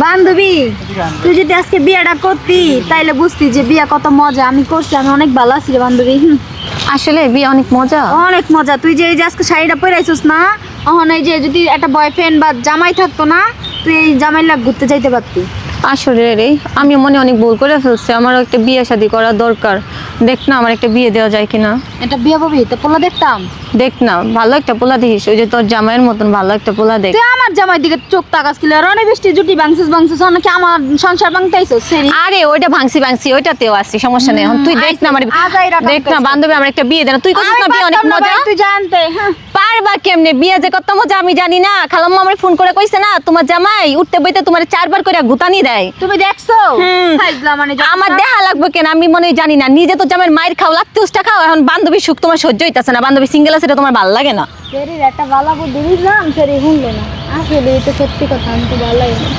বান্ধবী তুই যদি আজকে বিয়েটা করতি তাইলে বুঝতি যে বিয়ে কত মজা। আমি করছি, আমি অনেক ভালো আছি রে বান্ধবী। আসলে বিয়ে অনেক মজা। অনেক মজা। তুই যে এই যে আজকে শাড়িটা পরে আইছিস না, এখন এই যে যদি একটা বয়ফ্রেন্ড বা জামাই থাকতো না, তুই এই জামাই লাগ ঘুরতে যাইতে পারতি। আসলে রে আমি মনে অনেক ভুল করে ফেলছি, আমারও একটা বিয়ে শাদী করা দরকার। দেখ না আমার একটা বিয়ে দেওয়া যায় কিনা। এটা বিয়ে পাবি তো পোলা দেখতাম। দেখ না ভালো একটা পোলা দেখিস, ওই যে তোর জামাইয়ের মতন ভালো একটা পোলা দেখ। তুই আমার জামাই দিকে চোখ তাকাস কিলে রনে বৃষ্টি জুটি ভাঙছিস অনেকে আমার সংসার ভাঙতে আইছিস সেরি। আরে ওইটা ভাঙছি ওইটাতেও আসছি, সমস্যা নেই। এখন তুই দেখ না আমার, দেখ না বান্ধবী আমার একটা বিয়ে দে না। তুই কত না বিয়ে অনেক মজা, তুই জানতে হ্যাঁ পারবা কেমনে বিয়ে যে কত মজা আমি জানি না। খালাম্মা আমার ফোন করে কইছে না তোমার জামাই উঠতে বইতে তোমার 4 বার করে গুতানি দেয়। তুমি দেখছো? হুম। ফাইজলা মানে আমার দেখা লাগবে কেন, আমি মনে হয় জানি না। নিজে তো জামাইয়ের মায়ের খাও লাগতে উষ্টা খাও, এখন বান্ধবী সুখ তোমার সহ্য হইতাছে না। বান্ধবী সিঙ্গেল আছে এটা তোমার ভালো লাগে না। সেরির একটা বালা বুদ্ধি দিলাম, সেরি শুনলো না। আসলে এটা সত্যি কথা, আমি তো ভালো লাগে না।